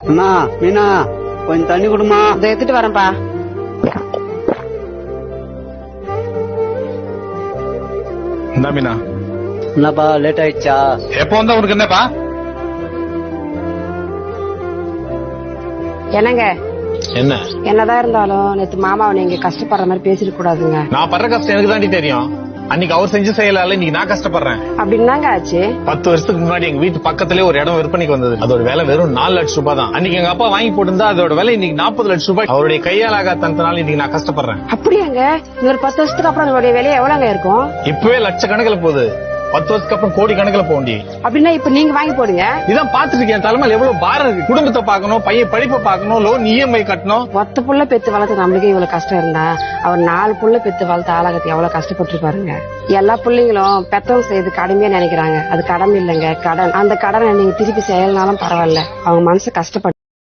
அண்ணா மீனா கொஞ்சம் தண்ணி கொடுமா. இதை எடுத்துட்டு வரேன்ப்பா. என்ன மீனா? என்னப்பா லேட் ஆயிடுச்சா? எப்போ வந்தா உனக்கு என்னப்பா? என்னங்க என்ன என்னதான் இருந்தாலும் நேத்து மாமாவை நீங்க கஷ்டப்படுற மாதிரி பேசிட கூடாதுங்க. நான் படுற கஷ்டம் எனக்கு தாண்டி தெரியும். அன்னைக்கு அவர் செஞ்சு செய்யலால, இன்னைக்கு நான் கஷ்டப்படுறேன். அப்படின்னாங்க ஆச்சு. 10 வருஷத்துக்கு முன்னாடி எங்க வீட்டு பக்கத்திலே ஒரு இடம் விற்பனைக்கு வந்தது. அதோட விலை வெறும் 4 லட்சம் ரூபாய் தான். அன்னைக்கு எங்க அப்பா வாங்கி போட்டிருந்தா அதோட விலை இன்னைக்கு 40 லட்சம் ரூபாய். அவருடைய கையால் ஆகாதனால இன்னைக்கு நான் கஷ்டப்படுறேன். அப்படியாங்க? இன்னொரு 10 வருஷத்துக்கு அப்புறம் அதோட விலை எவ்வளவுங்க இருக்கும்? இப்பவே லட்சக்கணக்கில் போகுது. 10 வருஷத்துக்கு அப்புறம் கோடி கணக்கில் போக முடியும். அப்படின்னா இப்ப நீங்க வாங்கி போடுங்க. இதான் பாத்துட்டு இருக்கேன். தலைமையில எவ்வளவு பாரம் இருக்கு. குடும்பத்தை பாக்கணும், பையன் படிப்பை பாக்கணும், லோன் இஎம்ஐ கட்டணும். ஒத்த புள்ள பெத்து வளர்த்து நம்மளுக்கே இவ்வளவு கஷ்டம் இருந்தா அவர் 4 புள்ள பெத்து வளர்த்து ஆளாகத்து எவ்வளவு கஷ்டப்பட்டு பாருங்க. எல்லா பிள்ளைங்களும் பெத்தவங்க செய்யறது கடமையா நினைக்கிறாங்க. அது கடமை இல்லைங்க, கடன். அந்த கடனை நீங்க திருப்பி செய்யலனாலும் பரவாயில்ல, அவங்க மனசு கஷ்டப்பட்டு